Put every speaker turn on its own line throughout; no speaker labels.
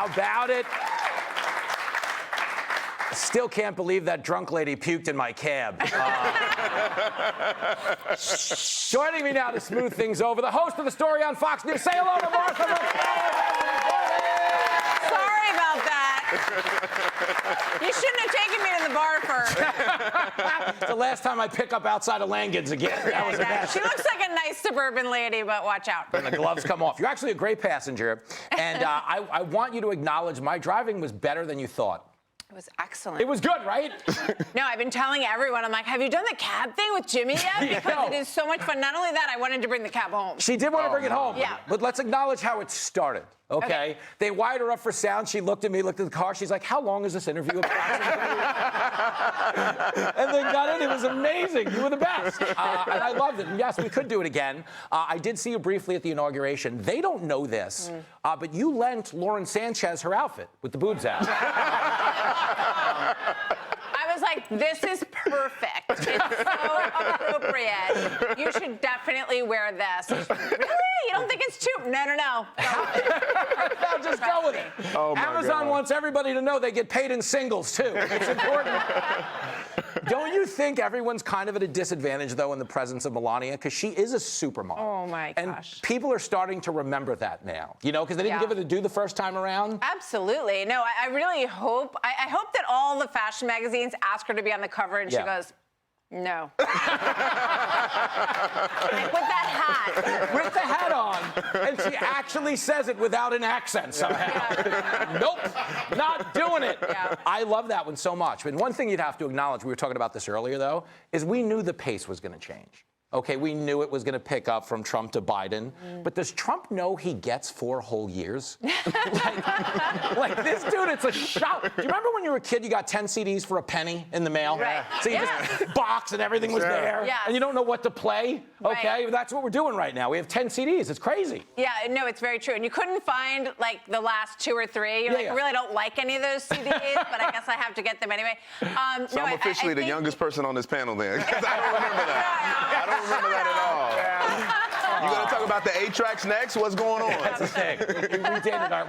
How about it? Still can't believe that drunk lady puked in my cab. Joining me now to smooth things over, the host of the story on Fox News. Say hello to Martha MacCallum.
Sorry about that. You shouldn't have taken me to the bar first.
It's the last time I pick up outside of Langan's again. That was a mess.
She looks like a nice suburban lady, but watch out.
And the gloves come off. You're actually a great passenger, and I want you to acknowledge my driving was better than you thought.
It was excellent.
It was good, right?
No, I've been telling everyone, I'm like, have you done the cab thing with Jimmy yet? Because it is so much fun. Not only that, I wanted to bring the cab home.
She did want to bring it home.
Yeah.
But let's acknowledge how it started, okay? They wired her up for sound. She looked at me, looked at the car. She's like, how long is this interview approximately? And then got in. It was amazing. You were the best. And I loved it. And yes, we could do it again. I did see you briefly at the inauguration. They don't know this, but you lent Lauren Sanchez her outfit with the boobs out.
I was like, this is perfect. It's so appropriate. You should definitely wear this. Really? You don't think it's too? No.
Now just go with it.
Oh, my
Amazon
God.
wants everybody to know they get paid in singles, too. It's important. Don't you think everyone's kind of at a disadvantage, though, in the presence of Melania? Because she is a supermodel.
Oh, my gosh.
And people are starting to remember that now, you know, because they didn't give it a due the first time around.
Absolutely. No, I really hope, I hope that all the fashion magazines ask her to be on the cover and she goes, no. Like with that hat.
With the hat on. And she actually says it without an accent somehow. Nope, not doing it.
Yeah.
I love that one so much. And one thing you'd have to acknowledge, we were talking about this earlier, though, is we knew the pace was going to change. Okay, we knew it was going to pick up from Trump to Biden. But does Trump know he gets 4 whole years? like this dude, it's a shock. Do you remember when you were a kid, you got 10 CDs for a penny in the mail?
Right.
So you just box and everything was there.
Yes.
And you don't know what to play. Okay,
Right.
that's what we're doing right now. We have 10 CDs. It's crazy.
Yeah, no, it's very true. And you couldn't find, like, the last 2 or 3. You're like, I really don't like any of those CDs, but I guess I have to get them anyway.
So
no,
I'm officially the youngest person on this panel then. 'Cause I don't remember that. I don't remember that at all. You gonna talk about the 8-tracks next? What's going on?
That's the thing.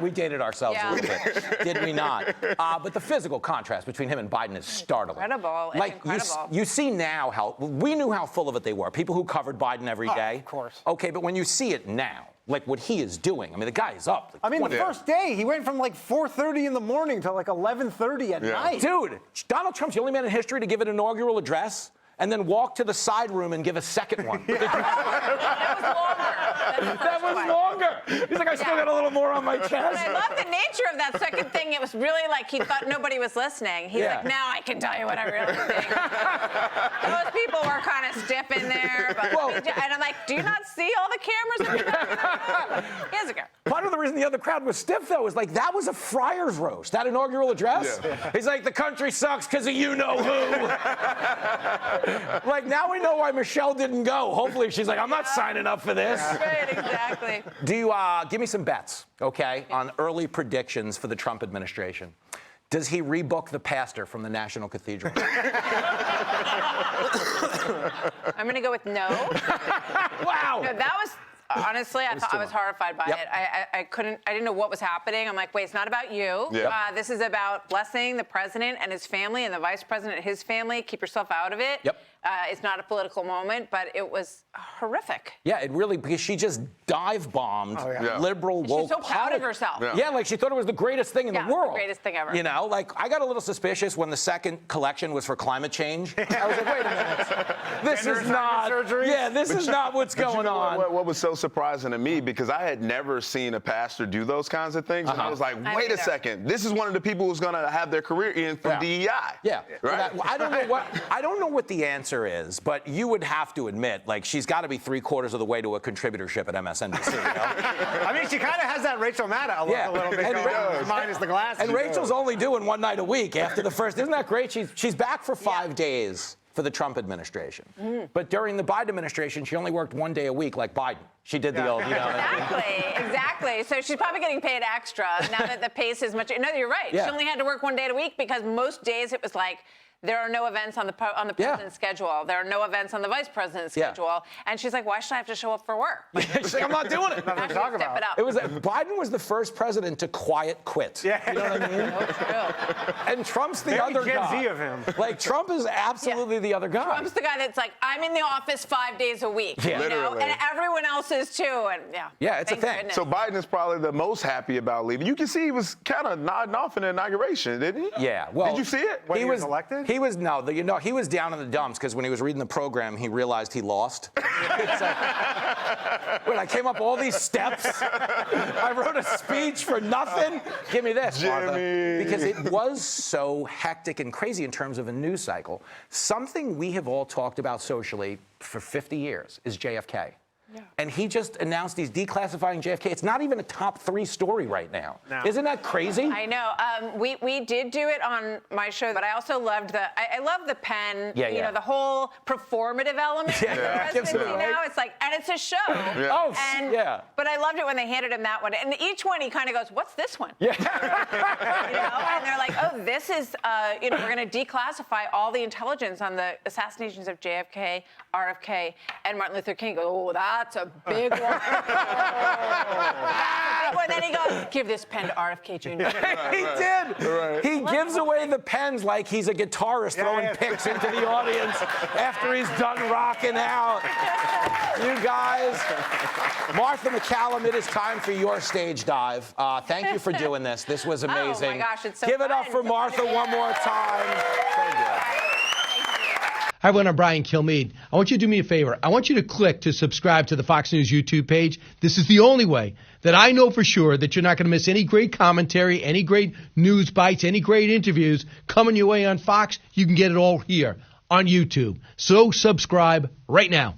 We dated ourselves a little bit, did we not? But the physical contrast between him and Biden is startling.
Incredible.
Like
incredible.
you see now how we knew how full of it they were. People who covered Biden every day.
Of course.
Okay, but when you see it now, like what he is doing, I mean, the guy is up. Like
I mean, the first day, he went from like 4:30 in the morning to like 11:30 at night.
Dude, Donald Trump's the only man in history to give an inaugural address and then walk to the side room and give a second one.
That was longer.
That was longer. He's like, I still got a little more on my chest.
But I love the nature of that second thing. It was really like he thought nobody was listening. He's like, now I can tell you what I really think. Those people were kind of stiff in there. But and I'm like, do you not see all the cameras? Here's a go.
Part of the reason the other crowd was stiff, though, is like that was a friar's roast, that inaugural address. Yeah. He's like, the country sucks because of you-know-who. Like, now we know why Michelle didn't go. Hopefully she's like, I'm not signing up for this.
Right, exactly.
Do you give me some bets, okay, on early predictions for the Trump administration? Does he rebook the pastor from the National Cathedral?
I'm going to go with no.
Wow.
No, that was... Honestly, I was horrified by it. I didn't know what was happening. I'm like, wait, it's not about you. This is about blessing the president and his family and the vice president and his family. Keep yourself out of it. It's not a political moment, but it was horrific.
Yeah, it really, because she just dive-bombed liberal woke
She's so proud of herself.
Yeah, like she thought it was the greatest thing in the world.
The greatest thing ever.
You know, like I got a little suspicious when the second collection was for climate change. I was like, wait a minute. This is not, this is not what's going on.
What was so surprising to me, because I had never seen a pastor do those kinds of things, and I was like, wait a second, this is one of the people who's going to have their career in from DEI.
Yeah,
right.
I don't know what the answer is, but you would have to admit, like, she's got to be 3/4 of the way to a contributorship at MSNBC. You know?
I mean, she kind of has that Rachel Maddow look a little bit going on, minus the glasses.
And Rachel's only doing one night a week after the first. Isn't that great? She's back for 5 days for the Trump administration. But during the Biden administration, she only worked 1 day a week like Biden. She did the old, you know.
Exactly. So she's probably getting paid extra now that the pace is much. No, you're right. She only had to work 1 day a week because most days it was like, there are no events on the president's schedule. There are no events on the vice president's schedule. And she's like, why should I have to show up for work?
She's like, I'm not doing it.
Nothing to talk about.
Biden was the first president to quiet quit.
Yeah.
You know what I mean?
So true.
And Trump's the
Very
other
Gen
guy.
Z of him.
Like, Trump is absolutely the other guy.
Trump's the guy that's like, I'm in the office 5 days a week.
Yeah.
You know?
Literally.
And everyone else is too. And
Yeah, it's a
thank
thing.
goodness.
So Biden is probably the most happy about leaving. You can see he was kind of nodding off in the inauguration, didn't he?
Yeah. Well,
did you see it?
When he was elected?
He was he was down in the dumps because when he was reading the program, he realized he lost. It's like, wait, I came up all these steps. I wrote a speech for nothing. Give me this, Martha.
Jimmy.
Because it was so hectic and crazy in terms of a news cycle. Something we have all talked about socially for 50 years is JFK. Yeah. And he just announced he's declassifying JFK. It's not even a top 3 story right now. No. Isn't that crazy?
I know. We did do it on my show, but I also loved I love the pen. You know, the whole performative element of the presidency now. It's like, and it's a show. But I loved it when they handed him that one. And each one he kind of goes, "What's this one?" Yeah. You know, and they're like, "Oh, this is we're going to declassify all the intelligence on the assassinations of JFK, RFK, and Martin Luther King." Oh, that's a big one. And then he goes, "Give this pen to RFK Jr."
He did. Right. He gives away the pens like he's a guitarist throwing picks into the audience after he's done rocking out. You guys, Martha MacCallum, it is time for your stage dive. Thank you for doing this. This was amazing.
Oh my gosh, it's so
Give it
fun.
up for Martha one more time. So good.
Hi, everyone. I'm Brian Kilmeade. I want you to do me a favor. I want you to click to subscribe to the Fox News YouTube page. This is the only way that I know for sure that you're not going to miss any great commentary, any great news bites, any great interviews coming your way on Fox. You can get it all here on YouTube. So subscribe right now.